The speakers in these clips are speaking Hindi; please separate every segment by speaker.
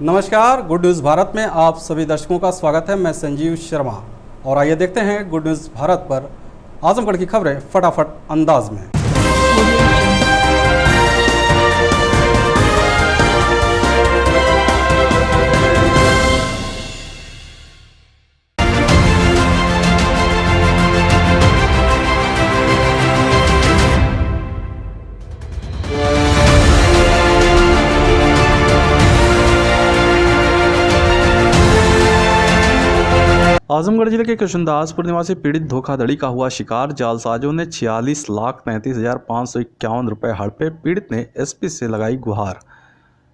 Speaker 1: नमस्कार, गुड न्यूज़ भारत में आप सभी दर्शकों का स्वागत है। मैं संजीव शर्मा और आइए देखते हैं गुड न्यूज़ भारत पर आजमगढ़ की खबरें फटाफट अंदाज में। आजमगढ़ जिले के कृष्णदासपुर निवासी पीड़ित धोखाधड़ी का हुआ शिकार। जालसाजों ने 46,33,551 रुपए हड़पे। पीड़ित ने एसपी से लगाई गुहार।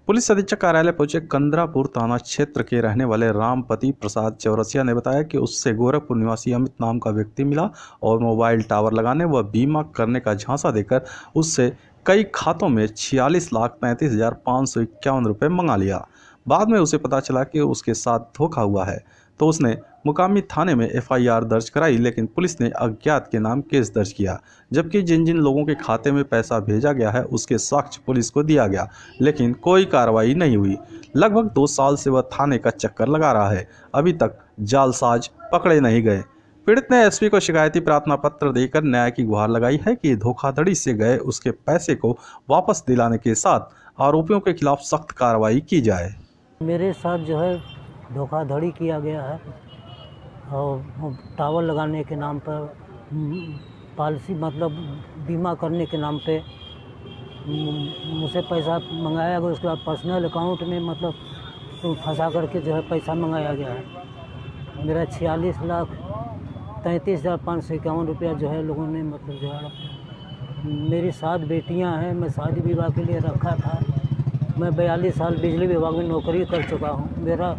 Speaker 1: पुलिस अधीक्षक कार्यालय पहुंचे कंदरापुर थाना क्षेत्र के रहने वाले रामपति प्रसाद चौरसिया ने बताया कि उससे गोरखपुर निवासी अमित नाम का व्यक्ति मिला और मोबाइल टावर लगाने व बीमा करने का झांसा देकर उससे कई खातों में 46,33,551 रुपये मंगा लिया। बाद में उसे पता चला कि उसके साथ धोखा हुआ है तो उसने मुकामी थाने में एफआईआर दर्ज कराई, लेकिन पुलिस ने अज्ञात के नाम केस दर्ज किया। जबकि जिन जिन लोगों के खाते में पैसा भेजा गया है उसके साक्ष्य पुलिस को दिया गया, लेकिन कोई कार्रवाई नहीं हुई। लगभग 2 साल से वह थाने का चक्कर लगा रहा है, अभी तक जालसाज पकड़े नहीं गए। पीड़ित ने एसपी को शिकायती प्रार्थना पत्र देकर न्याय की गुहार लगाई है कि धोखाधड़ी से गए उसके पैसे को वापस दिलाने के साथ आरोपियों के खिलाफ सख्त कार्रवाई की जाए।
Speaker 2: मेरे साथ जो है धोखाधड़ी किया गया है और टावर लगाने के नाम पर पॉलिसी मतलब बीमा करने के नाम पे मुझसे पैसा मंगाया गया। उसके बाद पर्सनल अकाउंट में मतलब फंसा करके जो है पैसा मंगाया गया है। मेरा 46,33,551 रुपया जो है लोगों ने मतलब जो है। मेरी 7 बेटियां हैं। मैं शादी विवाह के लिए रखा था। मैं 42 साल बिजली विभाग में नौकरी कर चुका हूँ। मेरा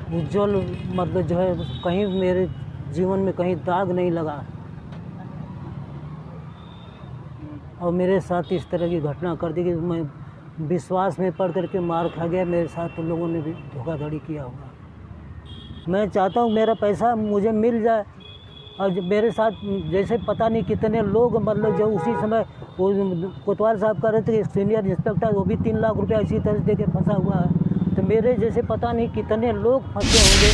Speaker 2: उज्जवल मतलब जो है कहीं मेरे जीवन में कहीं दाग नहीं लगा और मेरे साथ इस तरह की घटना कर दी कि मैं विश्वास में पड़ करके मार खा गया। मेरे साथ तो लोगों ने भी धोखाधड़ी किया होगा। मैं चाहता हूँ मेरा पैसा मुझे मिल जाए। और मेरे साथ जैसे पता नहीं कितने लोग मतलब जो उसी समय वो कोतवाल साहब कह रहे थे सीनियर इंस्पेक्टर, वो भी 3 लाख रुपया इसी तरह दे के फंसा हुआ है। तो मेरे जैसे पता नहीं कितने लोग फंसे होंगे।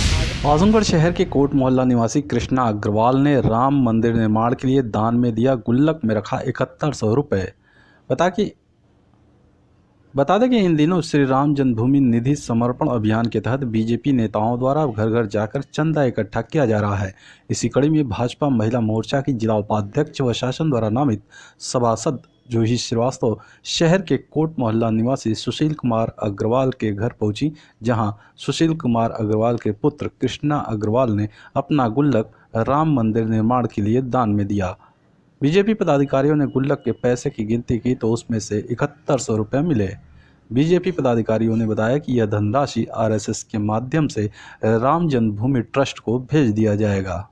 Speaker 1: आजमगढ़ शहर के कोट मोहल्ला निवासी कृष्णा अग्रवाल ने राम मंदिर निर्माण के लिए दान में दिया। गुल्लक में रखा 7100 रुपये। बता दें कि इन दिनों श्री राम जन्मभूमि निधि समर्पण अभियान के तहत बीजेपी नेताओं द्वारा घर घर जाकर चंदा इकट्ठा किया जा रहा है। इसी कड़ी में भाजपा महिला मोर्चा की जिला उपाध्यक्ष व शासन द्वारा नामित सभासद जूही श्रीवास्तव शहर के कोट मोहल्ला निवासी सुशील कुमार अग्रवाल के घर पहुंची, जहां सुशील कुमार अग्रवाल के पुत्र कृष्णा अग्रवाल ने अपना गुल्लक राम मंदिर निर्माण के लिए दान में दिया। बीजेपी पदाधिकारियों ने गुल्लक के पैसे की गिनती की तो उसमें से 7100 रुपये मिले। बीजेपी पदाधिकारियों ने बताया कि यह धनराशि आरएसएस के माध्यम से राम जन्मभूमि ट्रस्ट को भेज दिया जाएगा।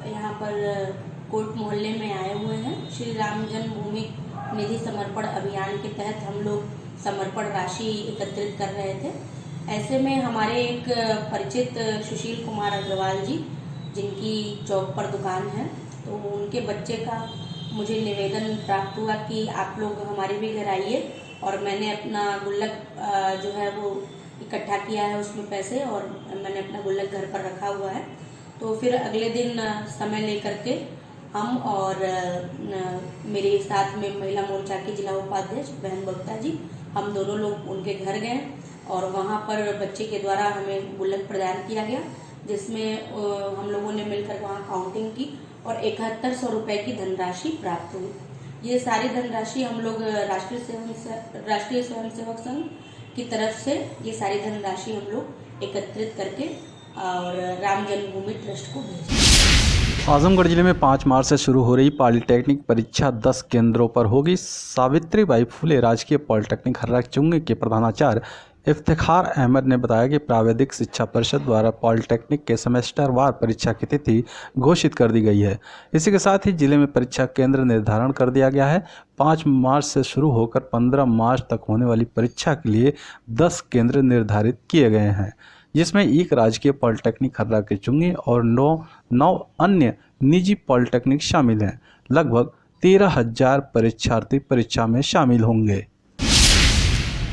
Speaker 3: यहाँ पर कोट मोहल्ले में आए हुए हैं। श्री राम जन्मभूमि निधि समर्पण अभियान के तहत हम लोग समर्पण राशि एकत्रित कर रहे थे। ऐसे में हमारे एक परिचित सुशील कुमार अग्रवाल जी, जिनकी चौक पर दुकान है, तो उनके बच्चे का मुझे निवेदन प्राप्त हुआ कि आप लोग हमारे भी घर आइए, और मैंने अपना गुल्लक जो है वो इकट्ठा किया है उसमें पैसे, और मैंने अपना गुल्लक घर पर रखा हुआ है। तो फिर अगले दिन समय लेकर के हम और मेरे साथ में महिला मोर्चा की जिला उपाध्यक्ष बहन बक्ता जी, हम दोनों लोग उनके घर गए और वहाँ पर बच्चे के द्वारा हमें गुल्लक प्रदान किया गया, जिसमें हम लोगों ने मिलकर वहाँ काउंटिंग की और 7100 रुपये की धनराशि प्राप्त हुई। ये सारी धनराशि हम लोग राष्ट्रीय स्वयंसेवक संघ की तरफ से ये सारी धनराशि हम लोग एकत्रित करके और राम जन्मभूमि ट्रस्ट को भेजें।
Speaker 1: आजमगढ़ जिले में 5 मार्च से शुरू हो रही पॉलिटेक्निक परीक्षा 10 केंद्रों पर होगी। सावित्रीबाई फुले राजकीय पॉलिटेक्निक हर्राचुंगी के प्रधानाचार्य इफ्तिखार अहमद ने बताया कि प्राविधिक शिक्षा परिषद द्वारा पॉलिटेक्निक के सेमेस्टरवार परीक्षा की तिथि घोषित कर दी गई है। इसी के साथ ही जिले में परीक्षा केंद्र निर्धारण कर दिया गया है। 5 मार्च से शुरू होकर 15 मार्च तक होने वाली परीक्षा के लिए 10 केंद्र निर्धारित किए गए हैं, जिसमें एक राजकीय पॉलिटेक्निक हर्राचुंगी और 9 अन्य निजी पॉलिटेक्निक शामिल हैं। लगभग 13,000 परीक्षार्थी परीक्षा में शामिल होंगे।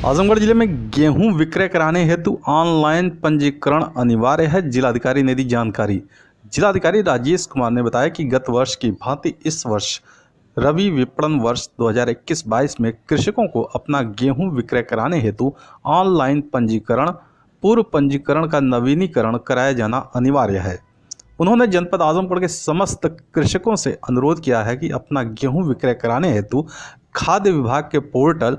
Speaker 1: आजमगढ़ जिले में गेहूं विक्रय कराने हेतु ऑनलाइन पंजीकरण अनिवार्य है। जिलाधिकारी ने दी जानकारी। जिलाधिकारी राजेश कुमार ने बताया कि गत वर्ष की भांति इस वर्ष रबी विपणन वर्ष 2021-22 में कृषकों को अपना गेहूं विक्रय कराने हेतु ऑनलाइन पंजीकरण, पूर्व पंजीकरण का नवीनीकरण कराया जाना अनिवार्य है। उन्होंने जनपद आजमगढ़ के समस्त कृषकों से अनुरोध किया है कि अपना गेहूं विक्रय कराने हेतु खाद्य विभाग के पोर्टल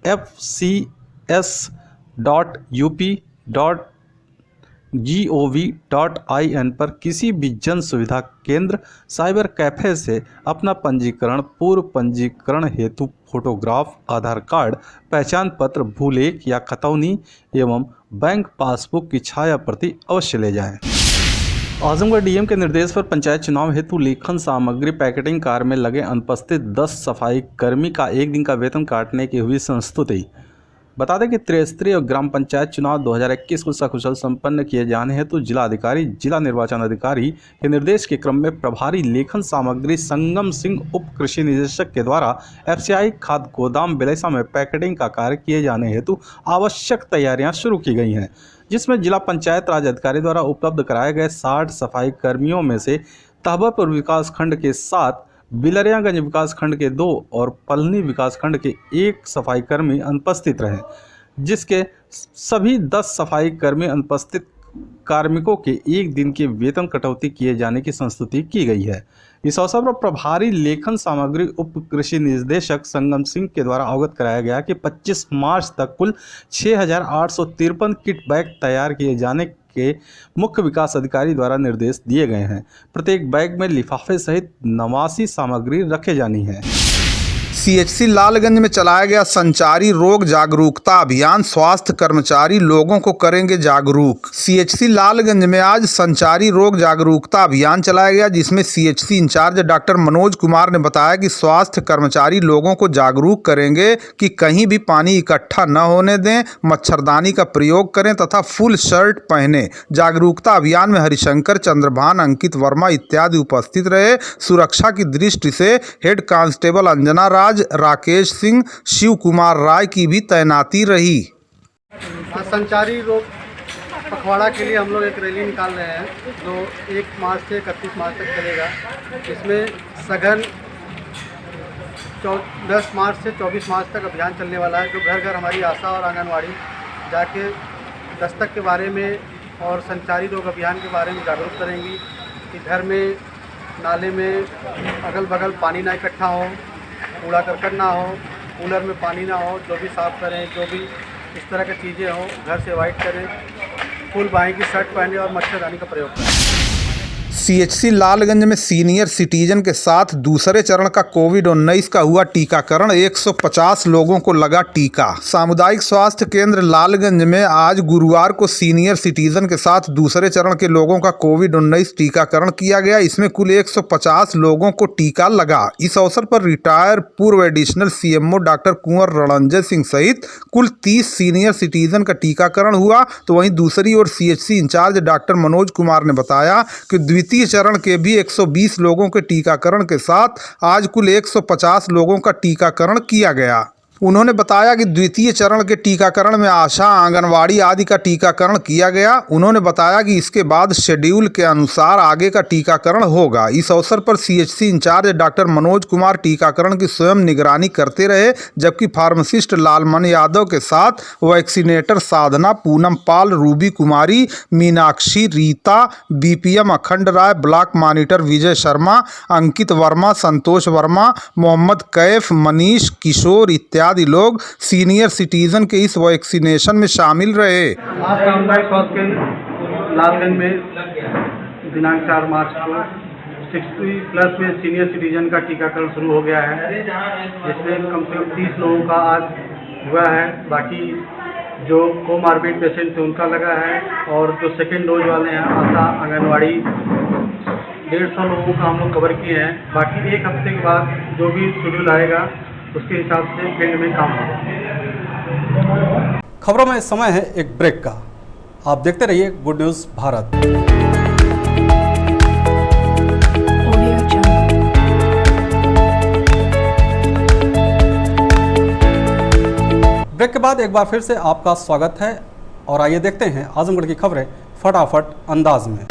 Speaker 1: fcs.up.gov.in पर किसी भी जन सुविधा केंद्र, साइबर कैफे से अपना पंजीकरण, पूर्व पंजीकरण हेतु फोटोग्राफ, आधार कार्ड, पहचान पत्र, भूलेख या खतौनी एवं बैंक पासबुक की छाया प्रति अवश्य ले जाएं। आजमगढ़ डीएम के निर्देश पर पंचायत चुनाव हेतु लेखन सामग्री पैकेटिंग कार्य में लगे अनुपस्थित 10 सफाई कर्मी का एक दिन का वेतन काटने की हुई संस्तुति। बता दें कि त्रिस्तरीय ग्राम पंचायत चुनाव 2021 को सकुशल संपन्न किए जाने हेतु जिलाधिकारी, जिला निर्वाचन अधिकारी के निर्देश के क्रम में प्रभारी लेखन सामग्री संगम सिंह उप कृषि निदेशक के द्वारा FCI खाद्य गोदाम बिलैसा में पैकेटिंग का कार्य किए जाने हेतु आवश्यक तैयारियां शुरू की गई हैं, जिसमें जिला पंचायत राज अधिकारी द्वारा उपलब्ध कराए गए 60 सफाई कर्मियों में से तहबापुर विकास खंड के 7, बिलरियागंज विकास खंड के 2 और पलनी विकास खंड के 1 सफाई कर्मी अनुपस्थित रहे, जिसके सभी 10 सफाई कर्मी अनुपस्थित कार्मिकों के एक दिन के वेतन कटौती किए जाने की संस्तुति की गई है। इस अवसर पर प्रभारी लेखन सामग्री उप कृषि निदेशक संगम सिंह के द्वारा अवगत कराया गया कि 25 मार्च तक कुल 6,853 किट बैग तैयार किए जाने के मुख्य विकास अधिकारी द्वारा निर्देश दिए गए हैं। प्रत्येक बैग में लिफाफे सहित 89 सामग्री रखे जानी है।
Speaker 4: CHC लालगंज में चलाया गया संचारी रोग जागरूकता अभियान, स्वास्थ्य कर्मचारी लोगों को करेंगे जागरूक। CHC लालगंज में आज संचारी रोग जागरूकता अभियान चलाया गया, जिसमें CHC in charge doctor Manoj Kumar ने बताया कि स्वास्थ्य कर्मचारी लोगों को जागरूक करेंगे कि कहीं भी पानी इकट्ठा न होने दें, मच्छरदानी का प्रयोग करें तथा फुल शर्ट पहने। जागरूकता अभियान में हरिशंकर, चंद्रभान, अंकित वर्मा इत्यादि उपस्थित रहे। सुरक्षा की दृष्टि से हेड कांस्टेबल अंजना राज, राकेश सिंह, शिव कुमार राय की भी तैनाती रही।
Speaker 5: संचारी रोग पखवाड़ा के लिए हम लोग एक रैली निकाल रहे हैं जो 1 मार्च से 31 मार्च तक चलेगा। इसमें सघन 10 मार्च से 24 मार्च तक अभियान चलने वाला है, जो घर घर हमारी आशा और आंगनवाड़ी जाके दस्तक के बारे में और संचारी रोग अभियान के बारे में जागरूक करेंगी कि घर में, नाले में अगल बगल पानी ना इकट्ठा हो, कूड़ा करकट ना हो, कूलर में पानी ना हो, जो भी साफ़ करें, जो भी इस तरह की चीज़ें हों घर से अवॉइड करें, फुल बाहीं की शर्ट पहने और मच्छरदानी का प्रयोग करें।
Speaker 4: CHC लालगंज में सीनियर सिटीजन के साथ दूसरे चरण का कोविड-19 का हुआ टीकाकरण। 150 लोगों को लगा टीका। सामुदायिक स्वास्थ्य केंद्र लालगंज में आज गुरुवार को सीनियर सिटीजन के साथ दूसरे चरण के लोगों का कोविड-19 टीकाकरण किया गया। इसमें कुल 150 लोगों को टीका लगा। इस अवसर पर रिटायर पूर्व एडिशनल CMO डॉक्टर कुंवर रणंजय सिंह सहित कुल 30 सीनियर सिटीजन का टीकाकरण हुआ। तो वहीं दूसरी ओर CHC in charge doctor Manoj Kumar ने बताया कि द्वितीय चरण के भी 120 लोगों के टीकाकरण के साथ आज कुल 150 लोगों का टीकाकरण किया गया। उन्होंने बताया कि द्वितीय चरण के टीकाकरण में आशा, आंगनवाड़ी आदि का टीकाकरण किया गया। उन्होंने बताया कि इसके बाद शेड्यूल के अनुसार आगे का टीकाकरण होगा। इस अवसर पर CHC in charge doctor Manoj Kumar टीकाकरण की स्वयं निगरानी करते रहे, जबकि फार्मासिस्ट लालमन यादव के साथ वैक्सीनेटर साधना, पूनम पाल, रूबी कुमारी, मीनाक्षी, रीता, BPM अखंड राय, ब्लॉक मॉनिटर विजय शर्मा, अंकित वर्मा, संतोष वर्मा, मोहम्मद कैफ, मनीष, किशोर इत्यादि लोग सीनियर सिटीजन के इस वैक्सीनेशन में शामिल रहे।
Speaker 5: आज सामुदायिक स्वास्थ्य केंद्र लालगंज में दिनांक 4 मार्च को 60+ में सीनियर सिटीजन का टीकाकरण शुरू हो गया है, जिसमें कम से कम 30 लोगों का आज हुआ है। बाकी जो कोमार्बिड पेशेंट थे उनका लगा है, और जो सेकेंड डोज वाले हैं आशा, आंगनवाड़ी 150 लोगों का हम लोग कवर किए हैं। बाकी 1 हफ्ते के बाद जो भी शेड्यूल आएगा उसके हिसाब से फील्ड में काम होगा।
Speaker 1: खबरों में समय है एक ब्रेक का। आप देखते रहिए गुड न्यूज़ भारत।
Speaker 6: ब्रेक के बाद एक बार फिर से आपका स्वागत है और आइए देखते हैं आजमगढ़ की खबरें फटाफट अंदाज में।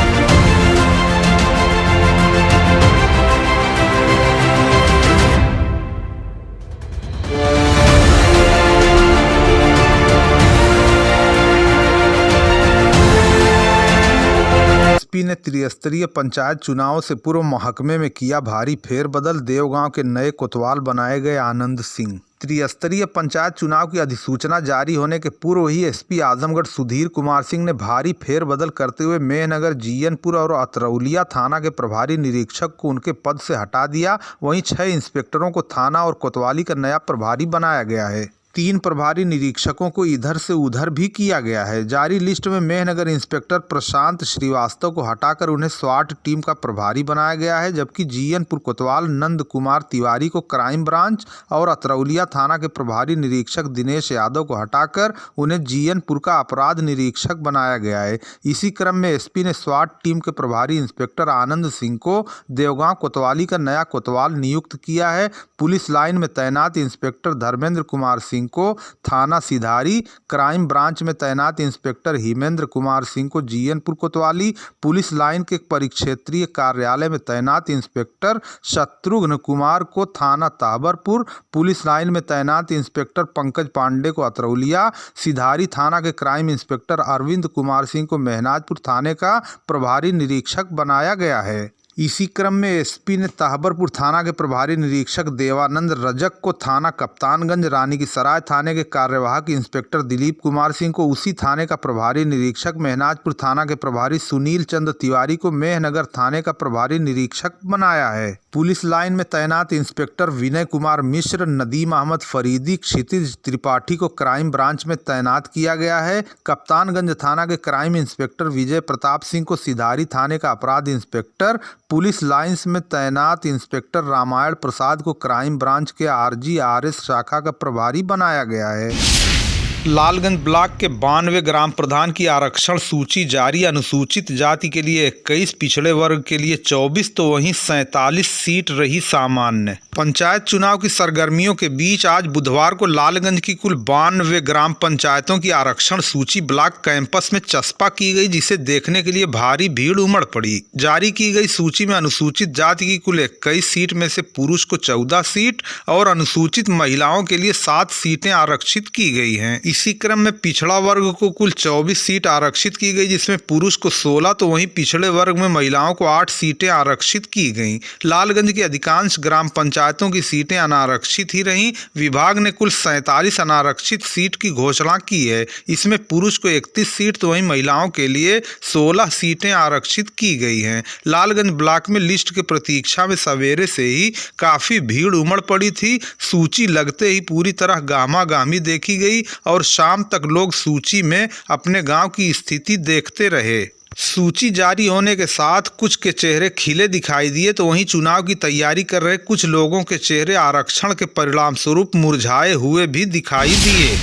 Speaker 4: एसपी ने त्रिस्तरीय पंचायत चुनाव से पूर्व महकमे में किया भारी फेरबदल, देवगांव के नए कोतवाल बनाए गए आनंद सिंह। त्रिस्तरीय पंचायत चुनाव की अधिसूचना जारी होने के पूर्व ही एसपी आजमगढ़ सुधीर कुमार सिंह ने भारी फेरबदल करते हुए मेहनगर, जीयनपुर और अतरौलिया थाना के प्रभारी निरीक्षक को उनके पद से हटा दिया। वहीं 6 इंस्पेक्टरों को थाना और कोतवाली का नया प्रभारी बनाया गया है। 3 प्रभारी निरीक्षकों को इधर से उधर भी किया गया है। जारी लिस्ट में मेहनगर इंस्पेक्टर प्रशांत श्रीवास्तव को हटाकर उन्हें स्वाट टीम का प्रभारी बनाया गया है, जबकि जीयनपुर कोतवाल नंद कुमार तिवारी को क्राइम ब्रांच और अतरौलिया थाना के प्रभारी निरीक्षक दिनेश यादव को हटाकर उन्हें जीयनपुर का अपराध निरीक्षक बनाया गया है। इसी क्रम में एसपी ने स्वाट टीम के प्रभारी इंस्पेक्टर आनंद सिंह को देवगांव कोतवाली का नया कोतवाल नियुक्त किया है। पुलिस लाइन में तैनात इंस्पेक्टर धर्मेंद्र कुमार सिंह को थाना सिधारी, क्राइम ब्रांच में तैनात इंस्पेक्टर हिमेंद्र कुमार सिंह को जीयनपुर कोतवाली, पुलिस लाइन के परिक्षेत्रीय कार्यालय में तैनात इंस्पेक्टर शत्रुघ्न कुमार को थाना ताबरपुर, पुलिस लाइन में तैनात इंस्पेक्टर पंकज पांडे को अतरौलिया, सिधारी थाना के क्राइम इंस्पेक्टर अरविंद कुमार सिंह को मेहनाजपुर थाने का प्रभारी निरीक्षक बनाया गया है। इसी क्रम में एसपी ने ताहबरपुर थाना के प्रभारी निरीक्षक देवानंद रजक को थाना कप्तानगंज, रानी की सराय थाने के कार्यवाहक इंस्पेक्टर दिलीप कुमार सिंह को उसी थाने का प्रभारी निरीक्षक, मेहनाजपुर थाना के प्रभारी सुनील चंद्र तिवारी को मेहनगर थाने का प्रभारी निरीक्षक बनाया है। पुलिस लाइन में तैनात इंस्पेक्टर विनय कुमार मिश्र, नदीम अहमद फरीदी, क्षितिज त्रिपाठी को क्राइम ब्रांच में तैनात किया गया है। कप्तानगंज थाना के क्राइम इंस्पेक्टर विजय प्रताप सिंह को सिधारी थाने का अपराध इंस्पेक्टर, पुलिस लाइंस में तैनात इंस्पेक्टर रामायण प्रसाद को क्राइम ब्रांच के RGRS शाखा का प्रभारी बनाया गया है। लालगंज ब्लॉक के 92 ग्राम प्रधान की आरक्षण सूची जारी। अनुसूचित जाति के लिए 21, पिछड़े वर्ग के लिए 24 तो वहीं 47 सीट रही सामान्य। पंचायत चुनाव की सरगर्मियों के बीच आज बुधवार को लालगंज की कुल 92 ग्राम पंचायतों की आरक्षण सूची ब्लॉक कैंपस में चस्पा की गई, जिसे देखने के लिए भारी भीड़ उमड़ पड़ी। जारी की गई सूची में अनुसूचित जाति की कुल 21 सीट में से पुरुष को 14 सीट और अनुसूचित महिलाओं के लिए 7 सीटें आरक्षित की गई हैं। इसी क्रम में पिछड़ा वर्ग को कुल 24 सीट आरक्षित की गई, जिसमें पुरुष को 16 तो वहीं पिछड़े वर्ग में महिलाओं को 8 सीटें आरक्षित की गईं। लालगंज की अधिकांश ग्राम पंचायतों की सीटें अनारक्षित ही रहीं। विभाग ने कुल 47 अनारक्षित सीट की घोषणा की है। इसमें पुरुष को 31 सीट तो वहीं महिलाओं के लिए 16 सीटें आरक्षित की गई हैं। लालगंज ब्लॉक में लिस्ट के प्रतीक्षा में सवेरे से ही काफी भीड़ उमड़ पड़ी थी। सूची लगते ही पूरी तरह गाहमा गाहमी देखी गई और शाम तक लोग सूची में अपने गांव की स्थिति देखते रहे। सूची जारी होने के साथ कुछ के चेहरे खिले दिखाई दिए, तो वहीं चुनाव की तैयारी कर रहे कुछ लोगों के चेहरे आरक्षण के परिणाम स्वरूप मुरझाए हुए भी दिखाई दिए।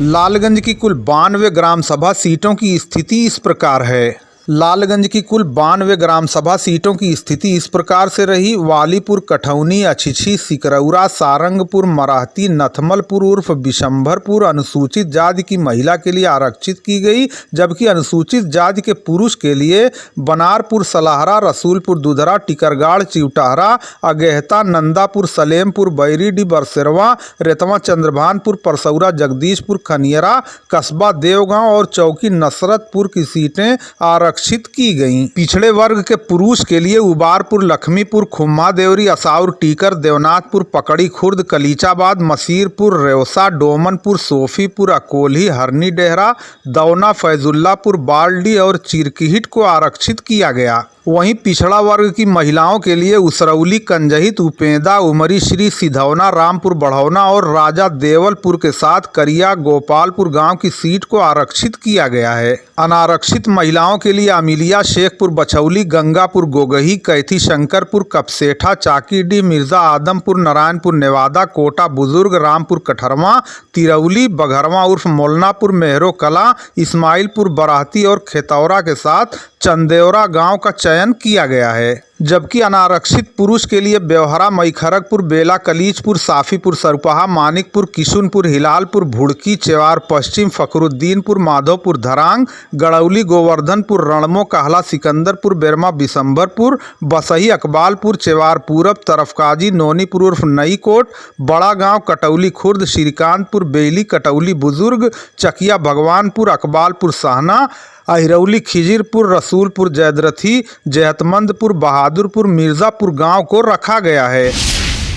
Speaker 4: लालगंज की कुल 92 ग्राम सभा सीटों की स्थिति इस प्रकार है। लालगंज की कुल 92 ग्राम सभा सीटों की स्थिति इस प्रकार से रही। वालीपुर, कठौनी, अछिछी, सिकरौरा, सारंगपुर, मराहती, नथमलपुर उर्फ बिशंभरपुर अनुसूचित जाति की महिला के लिए आरक्षित की गई, जबकि अनुसूचित जाति के पुरुष के लिए बनारपुर, सलाहरा, रसूलपुर, दुधरा, टिकरगाड़, चिवटाहरा, अगेहता, नंदापुर, सलेमपुर, बैरीडी, बरसेरवा, रेतवा, चंद्रभानपुर, परसौरा, जगदीशपुर, खनियरा, कस्बा देवगांव और चौकी नसरतपुर की सीटें आरक्षित की गईं। पिछड़े वर्ग के पुरुष के लिए उबारपुर, लक्ष्मीपुर, खुम्मा देवरी, असाउर, टीकर, देवनाथपुर, पकड़ी खुर्द, कलीचाबाद, मसीरपुर, रेवसा, डोमनपुर, सोफीपुर, अकोली, हरनी डेहरा, दौना, फैजुल्लापुर, बाल्डी और चिरकिहिट को आरक्षित किया गया। वहीं पिछड़ा वर्ग की महिलाओं के लिए उसरौली, कंजहित, उपेंदा, उमरी श्री, सिधौना, रामपुर, बढ़ौना और राजा देवलपुर के साथ करिया, गोपालपुर गांव की सीट को आरक्षित किया गया है। अनारक्षित महिलाओं के लिए अमिलिया, शेखपुर, बछौली, गंगापुर, गोगही, कैथी, शंकरपुर, कपसेठा, चाकीडीह, मिर्जा आदमपुर, नारायणपुर, नेवादा, कोटा बुजुर्ग, रामपुर, कठरवा, तिरौली, बघरवा उर्फ मोलनापुर, मेहरो कला, इस्माइलपुर, बराहती और खेतौरा के साथ चंदेवरा गांव का चयन किया गया है। जबकि अनारक्षित पुरुष के लिए ब्यौहरा, मई खरगपुर, बेला, कलीचपुर, साफीपुर, सरुपहा, मानिकपुर, किशुनपुर, हिलालपुर, भुड़की, चेवार पश्चिम, फखरुद्दीनपुर, माधोपुर, धरांग, गड़ौली, गोवर्धनपुर, रणमो, कहला, सिकंदरपुर, बेरमा, बिशंभरपुर, बसही, अकबालपुर, चेवार पूरब, तरफकाजी, नोनीपुर उर्फ नई कोट, बड़ा गांव, कटौली खुर्द, श्रीकांतपुर, बेली, कटौली बुजुर्ग, चकिया, भगवानपुर, अकबालपुर, सहना, अहिरौली, खिजिरपुर, रसूलपुर, जयद्रथी, जयतमंदपुर, बहादुरपुर, मिर्ज़ापुर गांव को रखा गया है।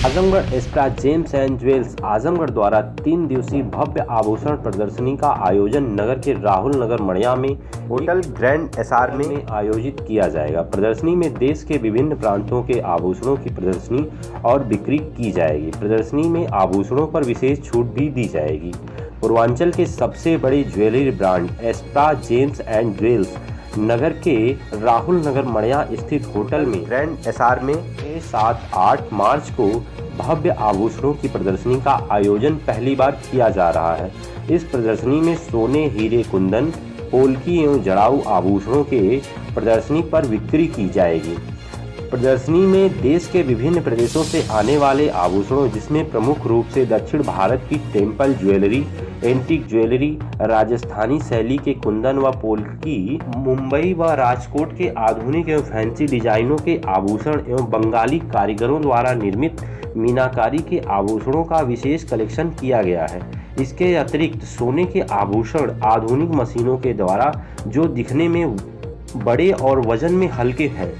Speaker 7: Azamgarh Aspra gems and jewels Azamgarh द्वारा 3 दिवसीय भव्य आभूषण प्रदर्शनी का आयोजन नगर के राहुल नगर मड़िया में होटल ग्रैंड एसआर में आयोजित किया जाएगा। प्रदर्शनी में देश के विभिन्न प्रांतों के आभूषणों की प्रदर्शनी और बिक्री की जाएगी। प्रदर्शनी में आभूषणों पर विशेष छूट भी दी जाएगी। पूर्वांचल के सबसे बड़े jewellery brand Aspra gems and jewels नगर के राहुल नगर मड़िया स्थित होटल में ग्रैंड एसआर में 7-8 मार्च को भव्य आभूषणों की प्रदर्शनी का आयोजन पहली बार किया जा रहा है। इस प्रदर्शनी में सोने, हीरे, कुंदन, पोल्की एवं जड़ाऊ आभूषणों के प्रदर्शनी पर बिक्री की जाएगी। प्रदर्शनी में देश के विभिन्न प्रदेशों से आने वाले आभूषणों, जिसमें प्रमुख रूप से दक्षिण भारत की temple jewellery, antique jewellery, Rajasthani शैली के कुंदन व पोल्की, मुंबई व राजकोट के आधुनिक एवं फैंसी डिजाइनों के आभूषण एवं बंगाली कारीगरों द्वारा निर्मित मीनाकारी के आभूषणों का विशेष कलेक्शन किया गया है। इसके अतिरिक्त सोने के आभूषण आधुनिक मशीनों के द्वारा जो दिखने में बड़े और वजन में हल्के हैं।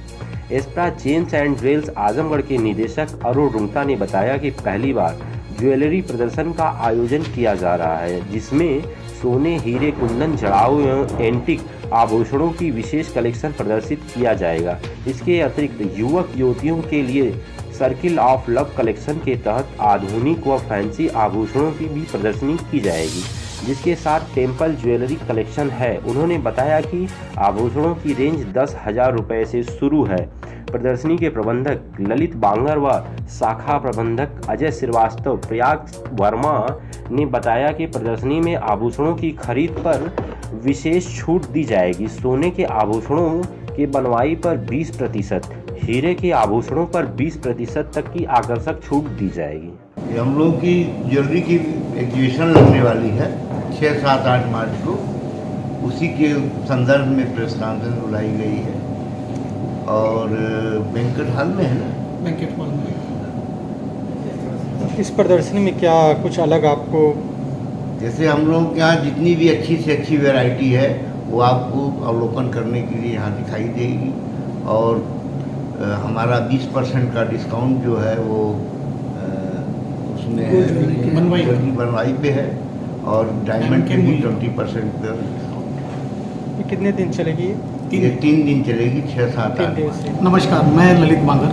Speaker 7: एस्प्रा जेम्स एंड ज्वेल्स आजमगढ़ के निदेशक अरुण रुंगटा ने बताया कि पहली बार ज्वेलरी प्रदर्शन का आयोजन किया जा रहा है, जिसमें सोने, हीरे, कुंदन, जड़ाऊ एवं एंटीक आभूषणों की विशेष कलेक्शन प्रदर्शित किया जाएगा। इसके अतिरिक्त युवक युवतियों के लिए सर्किल ऑफ लव कलेक्शन के तहत आधुनिक व फैंसी आभूषणों की भी प्रदर्शनी की जाएगी, जिसके साथ टेम्पल ज्वेलरी कलेक्शन है। उन्होंने बताया कि आभूषणों की रेंज 10,000 रुपये से शुरू है। प्रदर्शनी के प्रबंधक ललित बांगर व शाखा प्रबंधक अजय श्रीवास्तव प्रयाग वर्मा ने बताया कि प्रदर्शनी में आभूषणों की खरीद पर विशेष छूट दी जाएगी। सोने के आभूषणों के बनवाई पर 20%, हीरे के आभूषणों पर 20% तक की आकर्षक छूट दी जाएगी।
Speaker 8: हम लोग की ज्वेलरी की एग्जीबिशन लगने वाली है 6, 7, 8 मार्च को। उसी के संदर्भ में प्रेस कॉन्फ्रेंस बुलाई गई है और बैंकेट हॉल में है ना,
Speaker 9: बैंकेट हॉल में। इस प्रदर्शनी में क्या कुछ अलग आपको,
Speaker 8: जैसे हम लोग के यहाँ जितनी भी अच्छी से अच्छी वैरायटी है वो आपको अवलोकन करने के लिए यहाँ दिखाई देगी। और हमारा 20% का डिस्काउंट जो है वो उसमें बनवाई पे है और डायमंड के भी 20% पे डिस्काउंट।
Speaker 9: कितने दिन चलेगी
Speaker 8: ये 3 दिन चलेगी, 6, 7, 8 मार्च।
Speaker 10: नमस्कार, मैं ललित बांगर,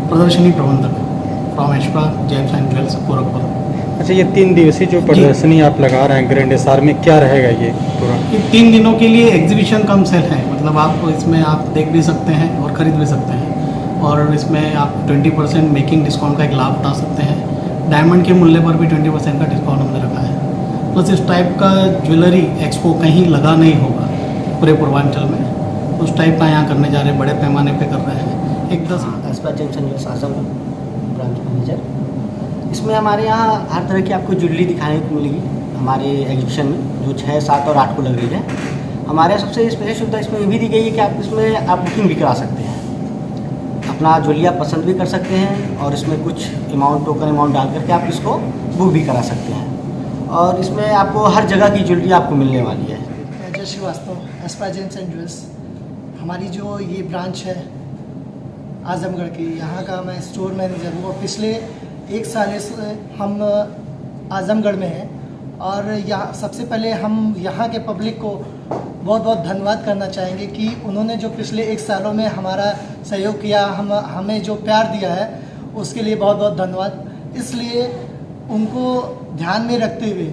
Speaker 10: प्रदर्शनी प्रबंधक from Aspra gems and jewels Gorakhpur.
Speaker 9: अच्छा, ये 3 दिवसीय जो प्रदर्शनी आप लगा रहे हैं ग्रैंड एसआर में, क्या रहेगा ये पूरा?
Speaker 10: ये 3 दिनों के लिए एग्जीबिशन कम सेल है, मतलब आप इसमें आप देख भी सकते हैं और ख़रीद भी सकते हैं। और इसमें आप 20% मेकिंग डिस्काउंट का एक लाभ उठा सकते हैं। डायमंड के मूल्य पर भी 20% का डिस्काउंट हमने रखा है। प्लस इस टाइप का ज्वेलरी एक्सपो कहीं लगा नहीं होगा पूरे पूर्वांचल में। उस टाइप का यहाँ करने जा रहे हैं, बड़े पैमाने पे कर रहे हैं। एक 10
Speaker 2: Aspra gems and jewels Azamgarh branch manager. इसमें हमारे यहाँ हर तरह की आपको ज्वेलरी दिखाने को मिलेगी हमारे एग्जीबिशन में, जो 6, 7 और 8 को लग रही है। हमारे यहाँ सबसे स्पेशल सुविधा इसमें ये भी दी गई है कि आप इसमें आप बुकिंग भी करा सकते हैं, अपना ज्वेलरी आप पसंद भी कर सकते हैं और इसमें कुछ अमाउंट, टोकन अमाउंट डाल करके आप इसको बुक भी करा सकते हैं। और इसमें आपको हर जगह की ज्वेलरी आपको मिलने वाली है।
Speaker 11: Ajay Srivastava, Aspra gems and jewels. हमारी जो ये ब्रांच है आजमगढ़ की, यहाँ का मैं स्टोर मैनेजर हूँ और पिछले 1 साल से हम आजमगढ़ में हैं। और यहाँ सबसे पहले हम यहाँ के पब्लिक को बहुत बहुत धन्यवाद करना चाहेंगे कि उन्होंने जो पिछले 1 सालों में हमारा सहयोग किया, हमें जो प्यार दिया है, उसके लिए बहुत बहुत धन्यवाद। इसलिए उनको ध्यान में रखते हुए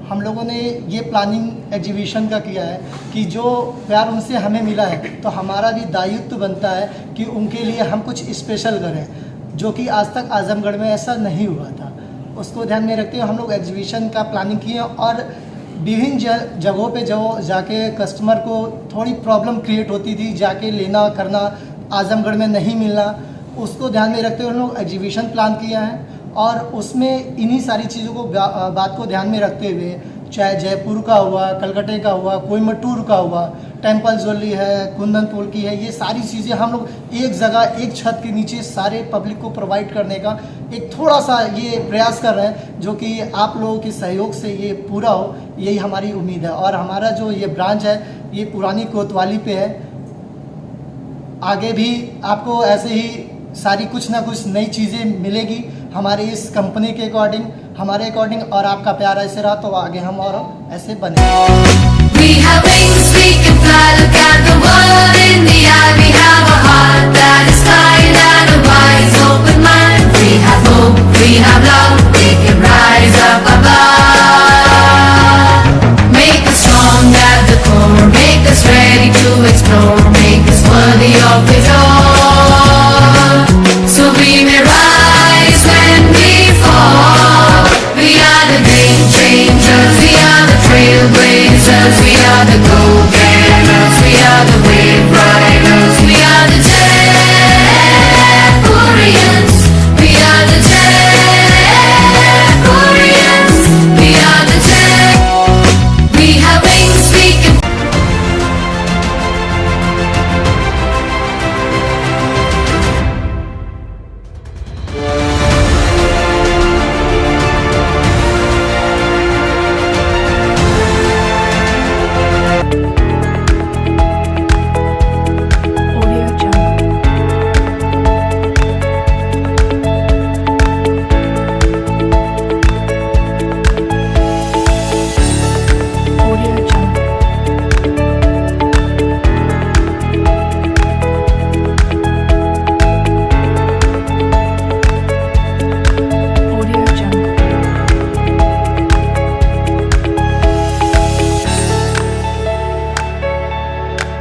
Speaker 11: हम लोगों ने ये प्लानिंग एग्जीबिशन का किया है कि जो प्यार उनसे हमें मिला है तो हमारा भी दायित्व बनता है कि उनके लिए हम कुछ स्पेशल करें, जो कि आज तक आजमगढ़ में ऐसा नहीं हुआ था। उसको ध्यान में रखते हुए हम लोग एग्जीबिशन का प्लानिंग किए और विभिन्न जगहों पे जो जाके कस्टमर को थोड़ी प्रॉब्लम क्रिएट होती थी, जाके लेना करना, आजमगढ़ में नहीं मिलना, उसको ध्यान में रखते हुए हम लोग एग्जीबिशन प्लान किया है और उसमें इन्हीं सारी चीज़ों को बात को ध्यान में रखते हुए, चाहे जयपुर का हुआ, कलकत्ते का हुआ, कोयम्बटूर का हुआ, टेम्पल ज्वेलरी है, कुंदन पोल की है, ये सारी चीज़ें हम लोग एक जगह एक छत के नीचे सारे पब्लिक को प्रोवाइड करने का एक थोड़ा सा ये प्रयास कर रहे हैं, जो कि आप लोगों के सहयोग से ये पूरा हो, यही हमारी उम्मीद है। और हमारा जो ये ब्रांच है ये पुरानी कोतवाली पे है, आगे भी आपको ऐसे ही सारी कुछ ना कुछ नई चीज़ें मिलेगी हमारी इस कंपनी के अकॉर्डिंग, हमारे अकॉर्डिंग, और आपका प्यार ऐसे रहा तो आगे हम और ऐसे बने।
Speaker 12: We have wings, we can fly, look at the world in the eye. We have a heart that is kind and a wise open mind. We have hope, we have love, we can rise up above. Make us strong at the core, make us ready to explore, make us worthy of it all. So we may rise when we fall. We are the game changers, we are the trailblazers, we are the gold.